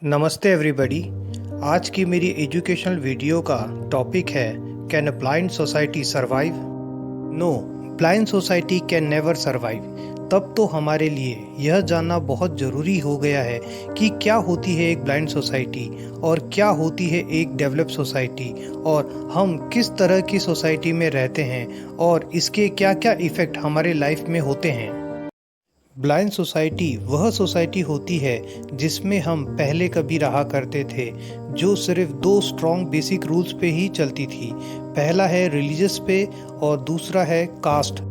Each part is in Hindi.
नमस्ते एवरीबॉडी। आज की मेरी एजुकेशनल वीडियो का टॉपिक है can a blind society survive. No, blind society can never survive. तब तो हमारे लिए यह जानना बहुत ज़रूरी हो गया है कि क्या होती है एक ब्लाइंड सोसाइटी और क्या होती है एक डेवलप सोसाइटी, और हम किस तरह की सोसाइटी में रहते हैं और इसके क्या क्या इफ़ेक्ट हमारे लाइफ में होते हैं। ब्लाइंड सोसाइटी वह सोसाइटी होती है जिसमें हम पहले कभी रहा करते थे, जो सिर्फ दो स्ट्रॉन्ग बेसिक रूल्स पे ही चलती थी। पहला है रिलीजियस पे और दूसरा है कास्ट।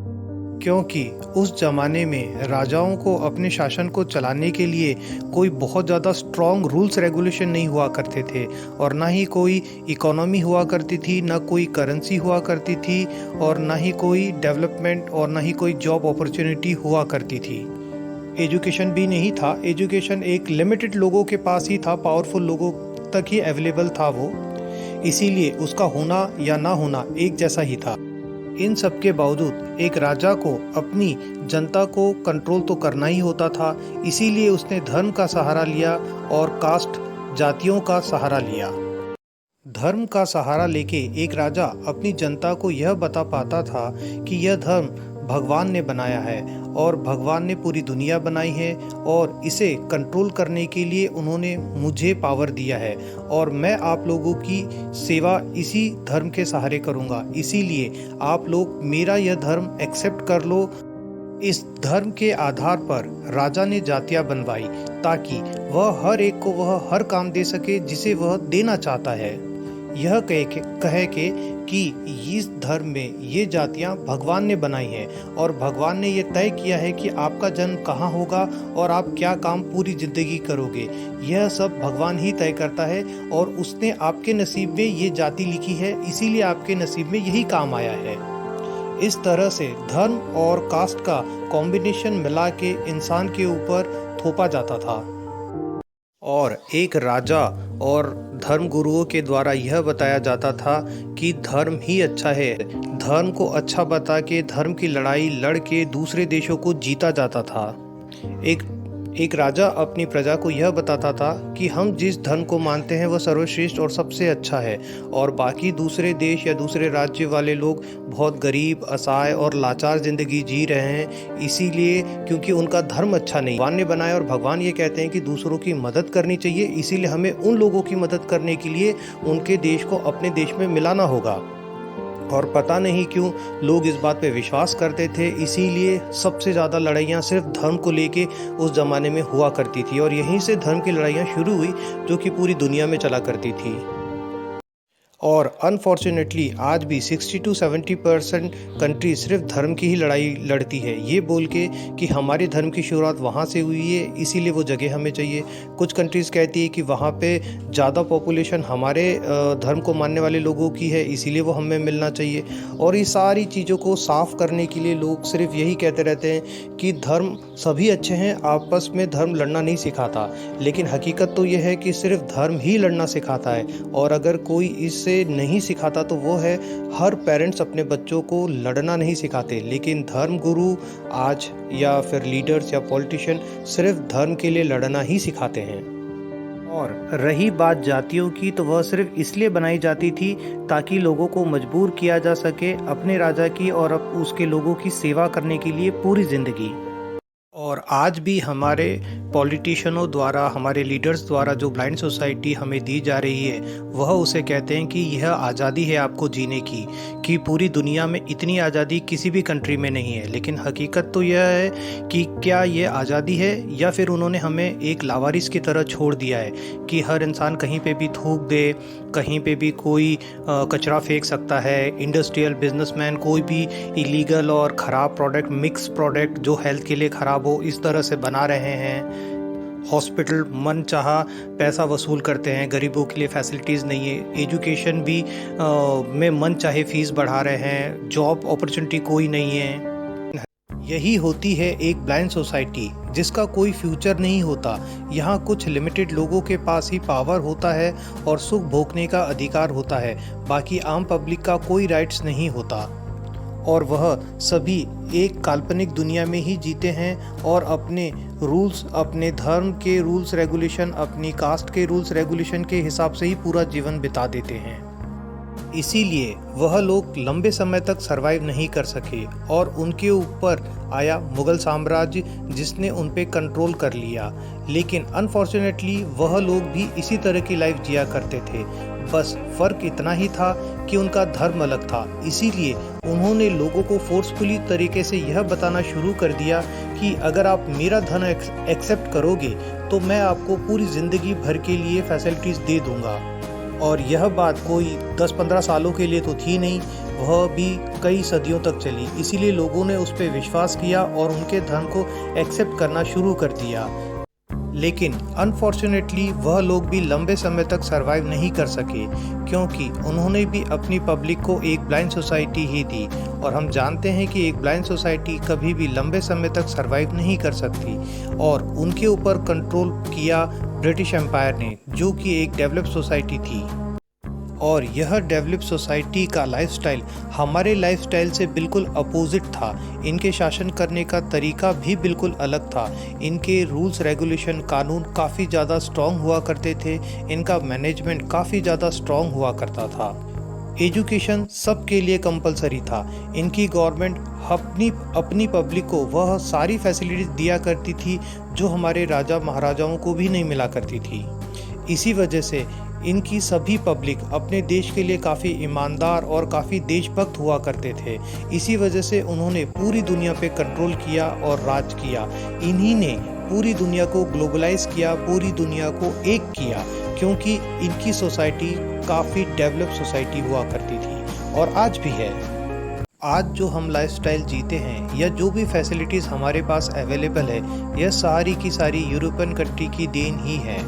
क्योंकि उस जमाने में राजाओं को अपने शासन को चलाने के लिए कोई बहुत ज़्यादा स्ट्रॉन्ग रूल्स रेगुलेशन नहीं हुआ करते थे, और ना ही कोई इकोनॉमी हुआ करती थी, ना कोई करेंसी हुआ करती थी, और ना ही कोई डेवलपमेंट और ना ही कोई जॉब अपॉर्चुनिटी हुआ करती थी। एजुकेशन भी नहीं था। एजुकेशन एक लिमिटेड लोगों के पास ही था, पावरफुल लोगों तक ही अवेलेबल था वो, इसीलिए उसका होना या ना होना एक जैसा ही था। इन सब के बावजूद एक राजा को अपनी जनता को कंट्रोल तो करना ही होता था, इसीलिए उसने धर्म का सहारा लिया और कास्ट जातियों का सहारा लिया। धर्म का सहारा लेके एक राजा अपनी जनता को यह बता पाता था कि यह धर्म भगवान ने बनाया है और भगवान ने पूरी दुनिया बनाई है, और इसे कंट्रोल करने के लिए उन्होंने मुझे पावर दिया है और मैं आप लोगों की सेवा इसी धर्म के सहारे करूँगा। इसीलिए आप लोग मेरा यह धर्म एक्सेप्ट कर लो। इस धर्म के आधार पर राजा ने जातियां बनवाई ताकि वह हर एक को वह हर काम दे सके जिसे वह देना चाहता है। यह कहे के कि इस धर्म में ये जातियां भगवान ने बनाई हैं और भगवान ने यह तय किया है कि आपका जन्म कहाँ होगा और आप क्या काम पूरी जिंदगी करोगे, यह सब भगवान ही तय करता है, और उसने आपके नसीब में ये जाति लिखी है, इसीलिए आपके नसीब में यही काम आया है। इस तरह से धर्म और कास्ट का कॉम्बिनेशन मिला के इंसान के ऊपर थोपा जाता था, और एक राजा और धर्म गुरुओं के द्वारा यह बताया जाता था कि धर्म ही अच्छा है। धर्म को अच्छा बता के धर्म की लड़ाई लड़ के दूसरे देशों को जीता जाता था। एक राजा अपनी प्रजा को यह बताता था कि हम जिस धर्म को मानते हैं वह सर्वश्रेष्ठ और सबसे अच्छा है, और बाकी दूसरे देश या दूसरे राज्य वाले लोग बहुत गरीब, असहाय और लाचार ज़िंदगी जी रहे हैं, इसीलिए क्योंकि उनका धर्म अच्छा नहीं। भगवान ने बनाया और भगवान ये कहते हैं कि दूसरों की मदद करनी चाहिए, इसीलिए हमें उन लोगों की मदद करने के लिए उनके देश को अपने देश में मिलाना होगा। और पता नहीं क्यों लोग इस बात पे विश्वास करते थे, इसीलिए सबसे ज़्यादा लड़ाइयाँ सिर्फ धर्म को लेके उस ज़माने में हुआ करती थी, और यहीं से धर्म की लड़ाइयाँ शुरू हुई जो कि पूरी दुनिया में चला करती थी। और अनफॉर्चुनेटली आज भी 60 to 70% कंट्री सिर्फ धर्म की ही लड़ाई लड़ती है, ये बोल के कि हमारे धर्म की शुरुआत वहाँ से हुई है, इसीलिए वो जगह हमें चाहिए। कुछ कंट्रीज़ कहती है कि वहाँ पे ज़्यादा पॉपुलेशन हमारे धर्म को मानने वाले लोगों की है, इसीलिए वो हमें मिलना चाहिए। और ये सारी चीज़ों को साफ करने के लिए लोग सिर्फ यही कहते रहते हैं कि धर्म सभी अच्छे हैं, आपस में धर्म लड़ना नहीं सिखाता। लेकिन हकीकत तो यह है कि सिर्फ धर्म ही लड़ना सिखाता है, और अगर कोई इससे नहीं सिखाता तो वो है हर पेरेंट्स अपने बच्चों को लड़ना नहीं सिखाते, लेकिन धर्म गुरु आज या फिर लीडर्स या पॉलिटिशियन सिर्फ धर्म के लिए लड़ना ही सिखाते हैं। और रही बात जातियों की, तो वह सिर्फ इसलिए बनाई जाती थी ताकि लोगों को मजबूर किया जा सके अपने राजा की और उसके लोगों की सेवा करने के लिए पूरी जिंदगी। और आज भी हमारे पॉलिटिशियनों द्वारा, हमारे लीडर्स द्वारा जो ब्लाइंड सोसाइटी हमें दी जा रही है, वह उसे कहते हैं कि यह आज़ादी है आपको जीने की, कि पूरी दुनिया में इतनी आज़ादी किसी भी कंट्री में नहीं है। लेकिन हकीकत तो यह है कि क्या ये आज़ादी है या फिर उन्होंने हमें एक लावारिस की तरह छोड़ दिया है कि हर इंसान कहीं पे भी थूक दे, कहीं पे भी कोई कचरा फेंक सकता है। इंडस्ट्रियल बिजनेसमैन कोई भी इलीगल और ख़राब प्रोडक्ट, मिक्स प्रोडक्ट जो हेल्थ के लिए ख़राब हो, इस तरह से बना रहे हैं। हॉस्पिटल मन चाहा पैसा वसूल करते हैं, गरीबों के लिए फैसिलिटीज़ नहीं है। एजुकेशन भी में मन चाहे फ़ीस बढ़ा रहे हैं, जॉब अपॉर्चुनिटी कोई नहीं है। यही होती है एक ब्लाइंड सोसाइटी जिसका कोई फ्यूचर नहीं होता। यहाँ कुछ लिमिटेड लोगों के पास ही पावर होता है और सुख भोगने का अधिकार होता है, बाकी आम पब्लिक का कोई राइट्स नहीं होता। और वह सभी एक काल्पनिक दुनिया में ही जीते हैं और अपने रूल्स, अपने धर्म के रूल्स रेगुलेशन, अपनी कास्ट के रूल्स रेगुलेशन के हिसाब से ही पूरा जीवन बिता देते हैं। इसीलिए वह लोग लंबे समय तक सरवाइव नहीं कर सके और उनके ऊपर आया मुगल साम्राज्य जिसने उन पे कंट्रोल कर लिया। लेकिन अनफॉर्चुनेटली वह लोग भी इसी तरह की लाइफ जिया करते थे, बस फ़र्क इतना ही था कि उनका धर्म अलग था। इसीलिए उन्होंने लोगों को फोर्सफुली तरीके से यह बताना शुरू कर दिया कि अगर आप मेरा धर्म एक्सेप्ट करोगे तो मैं आपको पूरी ज़िंदगी भर के लिए फैसिलिटीज़ दे दूँगा। और यह बात कोई 10-15 सालों के लिए तो थी नहीं, वह भी कई सदियों तक चली। इसीलिए लोगों ने उस पर विश्वास किया और उनके धर्म को एक्सेप्ट करना शुरू कर दिया। लेकिन अनफॉर्चुनेटली वह लोग भी लंबे समय तक सरवाइव नहीं कर सके, क्योंकि उन्होंने भी अपनी पब्लिक को एक ब्लाइंड सोसाइटी ही दी। और हम जानते हैं कि एक ब्लाइंड सोसाइटी कभी भी लंबे समय तक सरवाइव नहीं कर सकती। और उनके ऊपर कंट्रोल किया ब्रिटिश एम्पायर ने, जो कि एक डेवलप्ड सोसाइटी थी। और यह डेवलप सोसाइटी का लाइफस्टाइल हमारे लाइफस्टाइल से बिल्कुल अपोजिट था। इनके शासन करने का तरीका भी बिल्कुल अलग था। इनके रूल्स रेगुलेशन कानून काफ़ी ज़्यादा स्ट्रॉन्ग हुआ करते थे। इनका मैनेजमेंट काफ़ी ज़्यादा स्ट्रॉन्ग हुआ करता था। एजुकेशन सबके लिए कंपलसरी था। इनकी गवर्नमेंट अपनी पब्लिक को वह सारी फैसिलिटीज दिया करती थी जो हमारे राजा महाराजाओं को भी नहीं मिला करती थी। इसी वजह से इनकी सभी पब्लिक अपने देश के लिए काफ़ी ईमानदार और काफ़ी देशभक्त हुआ करते थे। इसी वजह से उन्होंने पूरी दुनिया पे कंट्रोल किया और राज किया। इन्हीं ने पूरी दुनिया को ग्लोबलाइज किया, पूरी दुनिया को एक किया, क्योंकि इनकी सोसाइटी काफ़ी डेवलप सोसाइटी हुआ करती थी और आज भी है। आज जो हम लाइफस्टाइल जीते हैं या जो भी फैसिलिटीज़ हमारे पास अवेलेबल है, यह सारी की सारी यूरोपियन कंट्री की देन ही है,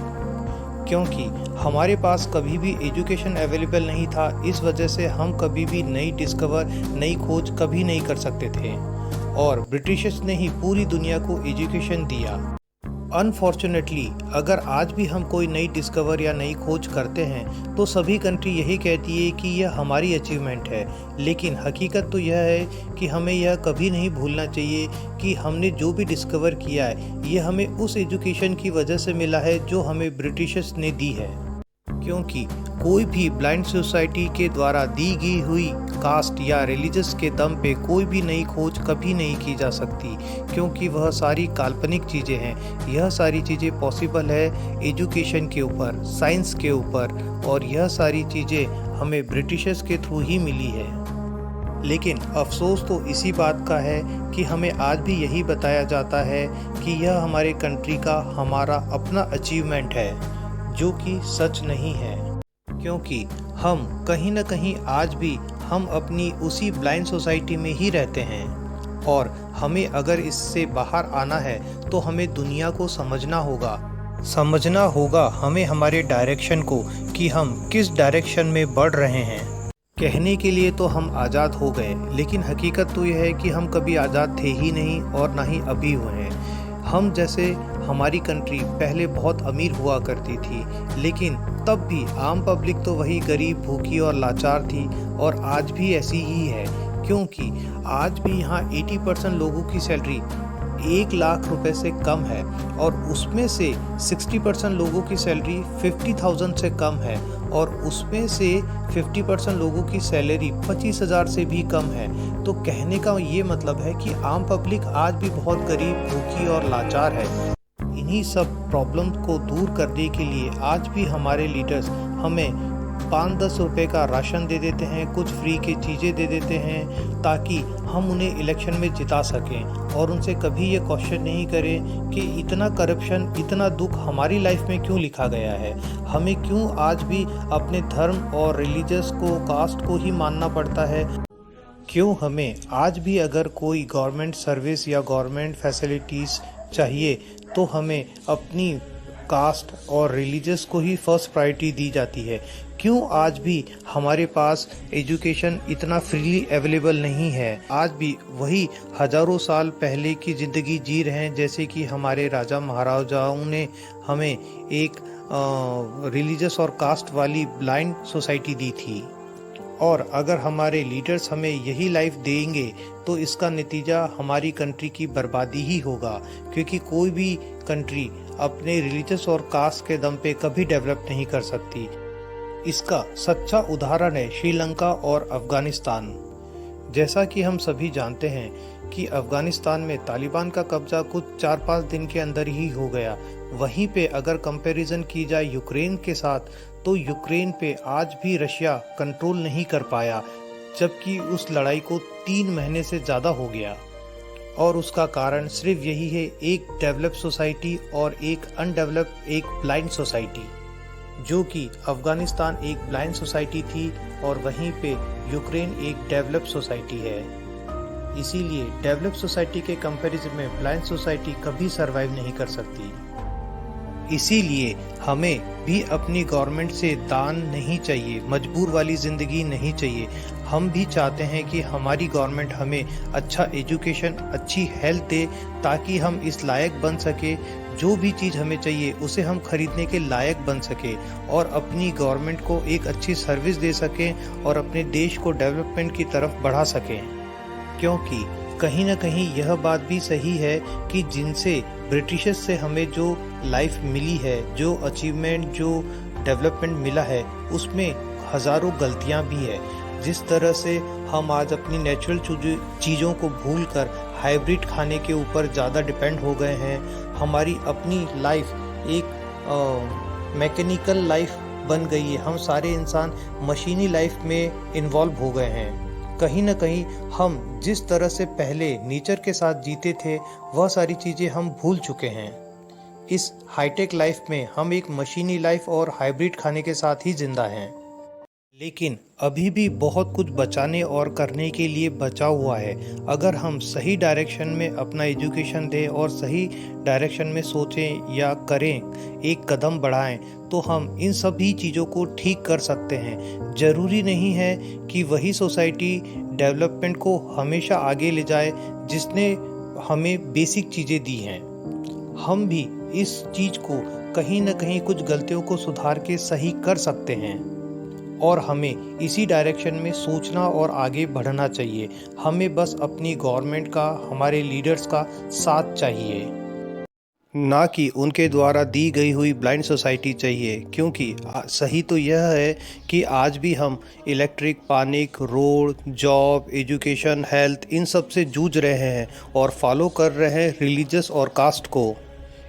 क्योंकि हमारे पास कभी भी एजुकेशन अवेलेबल नहीं था। इस वजह से हम कभी भी नई खोज कभी नहीं कर सकते थे और ब्रिटिशर्स ने ही पूरी दुनिया को एजुकेशन दिया। अनफॉर्चुनेटली अगर आज भी हम कोई नई डिस्कवर या नई खोज करते हैं तो सभी कंट्री यही कहती है कि यह हमारी अचीवमेंट है। लेकिन हकीकत तो यह है कि हमें यह कभी नहीं भूलना चाहिए कि हमने जो भी डिस्कवर किया है यह हमें उस एजुकेशन की वजह से मिला है जो हमें ब्रिटिशर्स ने दी है। क्योंकि कोई भी ब्लाइंड सोसाइटी के द्वारा दी गई हुई कास्ट या रिलीजियस के दम पे कोई भी नई खोज कभी नहीं की जा सकती, क्योंकि वह सारी काल्पनिक चीज़ें हैं। यह सारी चीज़ें पॉसिबल है एजुकेशन के ऊपर, साइंस के ऊपर, और यह सारी चीज़ें हमें ब्रिटिशर्स के थ्रू ही मिली है। लेकिन अफसोस तो इसी बात का है कि हमें आज भी यही बताया जाता है कि यह हमारे कंट्री का हमारा अपना अचीवमेंट है, जो कि सच नहीं है। क्योंकि हम कहीं ना कहीं आज भी हम अपनी उसी ब्लाइंड सोसाइटी में ही रहते हैं और हमें अगर इससे बाहर आना है तो हमें दुनिया को समझना होगा हमें हमारे डायरेक्शन को कि हम किस डायरेक्शन में बढ़ रहे हैं। कहने के लिए तो हम आज़ाद हो गए, लेकिन हकीकत तो यह है कि हम कभी आज़ाद थे ही नहीं और ना ही अभी हुए हैं। हम जैसे हमारी कंट्री पहले बहुत अमीर हुआ करती थी, लेकिन तब भी आम पब्लिक तो वही गरीब, भूखी और लाचार थी और आज भी ऐसी ही है। क्योंकि आज भी यहाँ 80% लोगों की सैलरी 1 लाख रुपए से कम है और उसमें से 60% लोगों की सैलरी 50,000 से कम है और उसमें से 50% लोगों की सैलरी 25,000 से भी कम है। तो कहने का ये मतलब है कि आम पब्लिक आज भी बहुत गरीब, भूखी और लाचार है। इन्हीं सब प्रॉब्लम को दूर करने के लिए आज भी हमारे लीडर्स हमें 5-10 रुपये का राशन दे देते हैं, कुछ फ्री की चीज़ें दे देते हैं ताकि हम उन्हें इलेक्शन में जिता सकें, और उनसे कभी ये क्वेश्चन नहीं करें कि इतना करप्शन, इतना दुख हमारी लाइफ में क्यों लिखा गया है, हमें क्यों आज भी अपने धर्म और रिलीजियस को, कास्ट को ही मानना पड़ता है, क्यों हमें आज भी अगर कोई गवर्नमेंट सर्विस या गवर्नमेंट फैसिलिटीज़ चाहिए तो हमें अपनी कास्ट और रिलीजियस को ही फर्स्ट प्रायोरिटी दी जाती है। क्यों आज भी हमारे पास एजुकेशन इतना फ्रीली अवेलेबल नहीं है। आज भी वही हज़ारों साल पहले की ज़िंदगी जी रहे हैं जैसे कि हमारे राजा महाराजाओं ने हमें एक रिलीजियस और कास्ट वाली ब्लाइंड सोसाइटी दी थी। और अगर हमारे लीडर्स हमें यही लाइफ देंगे तो इसका नतीजा हमारी कंट्री की बर्बादी ही होगा, क्योंकि कोई भी कंट्री अपने रिलीजियस और कास्ट के दम पे कभी डेवलप नहीं कर सकती। इसका सच्चा उदाहरण है श्रीलंका और अफगानिस्तान। जैसा कि हम सभी जानते हैं कि अफगानिस्तान में तालिबान का कब्जा कुछ 4-5 दिन के अंदर ही हो गया। वहीं पे अगर कंपैरिजन की जाए यूक्रेन के साथ, तो यूक्रेन पे आज भी रशिया कंट्रोल नहीं कर पाया, जबकि उस लड़ाई को 3 महीने से ज़्यादा हो गया। और उसका कारण सिर्फ यही है, एक डेवलप सोसाइटी और एक अनडेवलप, एक ब्लाइंड सोसाइटी। जो कि अफगानिस्तान एक ब्लाइंड सोसाइटी थी और वहीं पे यूक्रेन एक डेवलप सोसाइटी है। इसीलिए डेवलप सोसाइटी के कंपैरिजन में ब्लाइंड सोसाइटी कभी सरवाइव नहीं कर सकती। इसीलिए हमें भी अपनी गवर्नमेंट से दान नहीं चाहिए, मजबूर वाली ज़िंदगी नहीं चाहिए। हम भी चाहते हैं कि हमारी गवर्नमेंट हमें अच्छा एजुकेशन, अच्छी हेल्थ दे, ताकि हम इस लायक बन सके, जो भी चीज़ हमें चाहिए उसे हम खरीदने के लायक बन सके और अपनी गवर्नमेंट को एक अच्छी सर्विस दे सकें और अपने देश को डेवलपमेंट की तरफ बढ़ा सकें। क्योंकि कहीं ना कहीं यह बात भी सही है कि जिनसे ब्रिटिशर्स से हमें जो लाइफ मिली है, जो अचीवमेंट, जो डेवलपमेंट मिला है, उसमें हज़ारों गलतियां भी है। जिस तरह से हम आज अपनी नेचुरल चीज़ों को भूलकर हाइब्रिड खाने के ऊपर ज़्यादा डिपेंड हो गए हैं, हमारी अपनी लाइफ एक मैकेनिकल लाइफ बन गई है। हम सारे इंसान मशीनी लाइफ में इन्वॉल्व हो गए हैं। कहीं ना कहीं हम जिस तरह से पहले नेचर के साथ जीते थे, वह सारी चीज़ें हम भूल चुके हैं। इस हाईटेक लाइफ में हम एक मशीनी लाइफ और हाइब्रिड खाने के साथ ही जिंदा हैं। लेकिन अभी भी बहुत कुछ बचाने और करने के लिए बचा हुआ है। अगर हम सही डायरेक्शन में अपना एजुकेशन दें और सही डायरेक्शन में सोचें या करें, एक कदम बढ़ाएं, तो हम इन सभी चीज़ों को ठीक कर सकते हैं। ज़रूरी नहीं है कि वही सोसाइटी डेवलपमेंट को हमेशा आगे ले जाए जिसने हमें बेसिक चीज़ें दी हैं। हम भी इस चीज़ को कहीं ना कहीं कुछ गलतियों को सुधार के सही कर सकते हैं और हमें इसी डायरेक्शन में सोचना और आगे बढ़ना चाहिए। हमें बस अपनी गवर्नमेंट का, हमारे लीडर्स का साथ चाहिए, ना कि उनके द्वारा दी गई हुई ब्लाइंड सोसाइटी चाहिए। क्योंकि सही तो यह है कि आज भी हम इलेक्ट्रिक, पानी, रोड, जॉब, एजुकेशन, हेल्थ, इन सब से जूझ रहे हैं और फॉलो कर रहे हैं रिलीजियस और कास्ट को।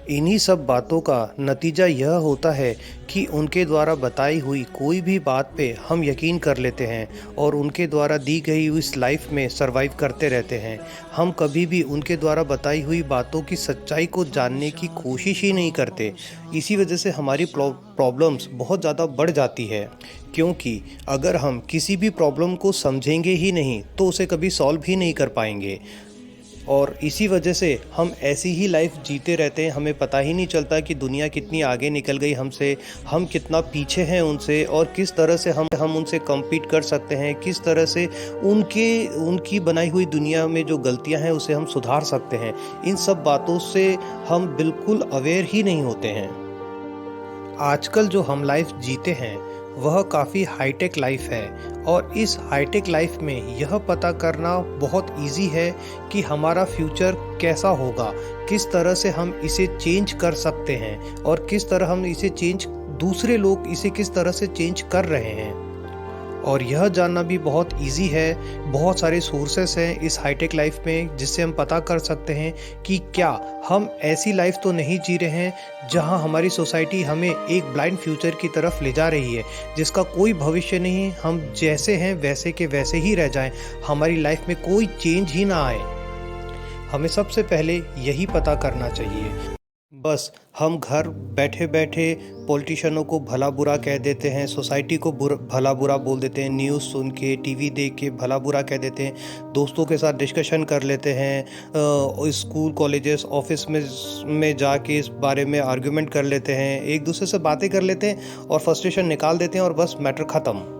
इन्हीं सब बातों का नतीजा यह होता है कि उनके द्वारा बताई हुई कोई भी बात पे हम यकीन कर लेते हैं और उनके द्वारा दी गई हुई इस लाइफ में सरवाइव करते रहते हैं। हम कभी भी उनके द्वारा बताई हुई बातों की सच्चाई को जानने की कोशिश ही नहीं करते। इसी वजह से हमारी प्रॉब्लम्स बहुत ज़्यादा बढ़ जाती है, क्योंकि अगर हम किसी भी प्रॉब्लम को समझेंगे ही नहीं तो उसे कभी सॉल्व ही नहीं कर पाएंगे। और इसी वजह से हम ऐसी ही लाइफ जीते रहते हैं। हमें पता ही नहीं चलता कि दुनिया कितनी आगे निकल गई हमसे, हम कितना पीछे हैं उनसे और किस तरह से हम उनसे कम्पीट कर सकते हैं, किस तरह से उनकी बनाई हुई दुनिया में जो गलतियां हैं उसे हम सुधार सकते हैं। इन सब बातों से हम बिल्कुल अवेयर ही नहीं होते हैं। आजकल जो हम लाइफ जीते हैं वह काफ़ी हाईटेक लाइफ है और इस हाईटेक लाइफ में यह पता करना बहुत इजी है कि हमारा फ्यूचर कैसा होगा, किस तरह से हम इसे चेंज कर सकते हैं और किस तरह हम इसे दूसरे लोग इसे किस तरह से चेंज कर रहे हैं। और यह जानना भी बहुत इजी है। बहुत सारे सोर्सेस हैं इस हाईटेक लाइफ में जिससे हम पता कर सकते हैं कि क्या हम ऐसी लाइफ तो नहीं जी रहे हैं जहां हमारी सोसाइटी हमें एक ब्लाइंड फ्यूचर की तरफ ले जा रही है, जिसका कोई भविष्य नहीं, हम जैसे हैं वैसे के वैसे ही रह जाएं, हमारी लाइफ में कोई चेंज ही ना आए। हमें सबसे पहले यही पता करना चाहिए। बस हम घर बैठे बैठे पॉलिटिशियनों को भला बुरा कह देते हैं, सोसाइटी को भला बुरा बोल देते हैं, न्यूज़ सुन के, टीवी देख के भला बुरा कह देते हैं, दोस्तों के साथ डिस्कशन कर लेते हैं, स्कूल, कॉलेजेस, ऑफिस में जाके इस बारे में आर्गुमेंट कर लेते हैं, एक दूसरे से बातें कर लेते हैं और फ्रस्ट्रेशन निकाल देते हैं और बस मैटर ख़त्म।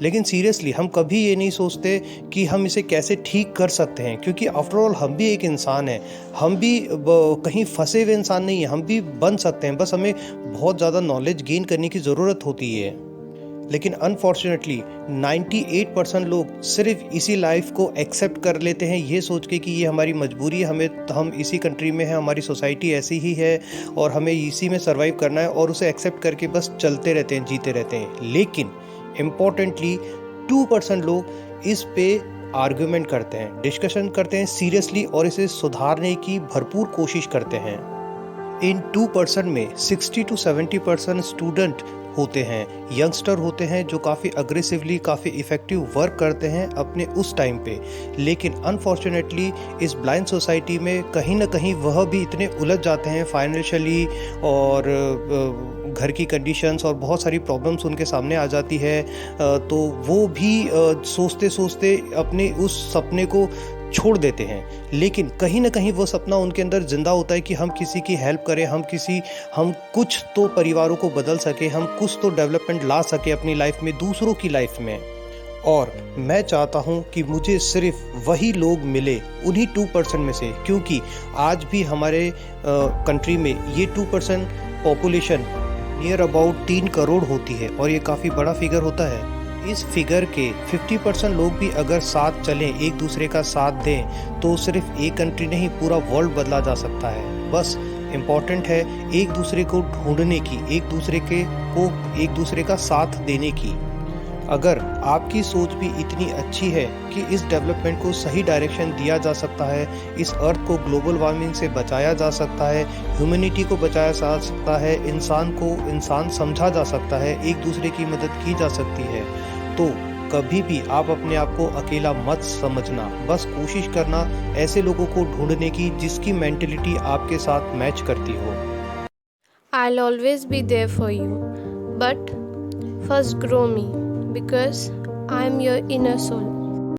लेकिन सीरियसली हम कभी ये नहीं सोचते कि हम इसे कैसे ठीक कर सकते हैं, क्योंकि आफ्टर ऑल हम भी एक इंसान हैं, हम भी कहीं फंसे हुए इंसान नहीं हैं, हम भी बन सकते हैं। बस हमें बहुत ज़्यादा नॉलेज गेन करने की ज़रूरत होती है। लेकिन अनफॉर्चुनेटली 98% लोग सिर्फ इसी लाइफ को एक्सेप्ट कर लेते हैं, ये सोच के कि ये हमारी मजबूरी है, हम इसी कंट्री में हैं, हमारी सोसाइटी ऐसी ही है और हमें इसी में सर्वाइव करना है, और उसे एक्सेप्ट करके बस चलते रहते हैं, जीते रहते हैं। लेकिन इम्पॉर्टेंटली 2% लोग इस पे आर्ग्यूमेंट करते हैं, डिस्कशन करते हैं सीरियसली और इसे सुधारने की भरपूर कोशिश करते हैं। इन 2% में 60 to 70% स्टूडेंट होते हैं, यंगस्टर होते हैं जो काफ़ी अग्रेसिवली, काफ़ी इफ़ेक्टिव वर्क करते हैं अपने उस टाइम पे। लेकिन अनफॉर्चुनेटली इस ब्लाइंड सोसाइटी में कहीं ना कहीं वह भी इतने उलझ जाते हैं फाइनेंशियली, और घर की कंडीशंस और बहुत सारी प्रॉब्लम्स उनके सामने आ जाती है, तो वो भी सोचते सोचते अपने उस सपने को छोड़ देते हैं। लेकिन कहीं ना कहीं वो सपना उनके अंदर जिंदा होता है कि हम किसी की हेल्प करें, हम कुछ तो परिवारों को बदल सके, हम कुछ तो डेवलपमेंट ला सके अपनी लाइफ में, दूसरों की लाइफ में। और मैं चाहता हूं कि मुझे सिर्फ वही लोग मिले उन्हीं 2% में से, क्योंकि आज भी हमारे कंट्री में ये 2% पॉपुलेशन नियर अबाउट 3 करोड़ होती है, और ये काफ़ी बड़ा फिगर होता है। इस फिगर के 50% लोग भी अगर साथ चलें, एक दूसरे का साथ दें, तो सिर्फ एक कंट्री नहीं, पूरा वर्ल्ड बदला जा सकता है। बस इम्पॉर्टेंट है एक दूसरे को ढूंढने की, एक दूसरे का साथ देने की। अगर आपकी सोच भी इतनी अच्छी है कि इस डेवलपमेंट को सही डायरेक्शन दिया जा सकता है, इस अर्थ को ग्लोबल वार्मिंग से बचाया जा सकता है, ह्यूमैनिटी को बचाया जा सकता है, इंसान को इंसान समझा जा सकता है, एक दूसरे की मदद की जा सकती है, तो कभी भी आप अपने आप को अकेला मत समझना। बस कोशिश करना ऐसे लोगों को ढूंढने की जिसकी मेंटेलिटी आपके साथ मैच करती हो। I'll always be there for you. But first grow me, because I'm your inner soul.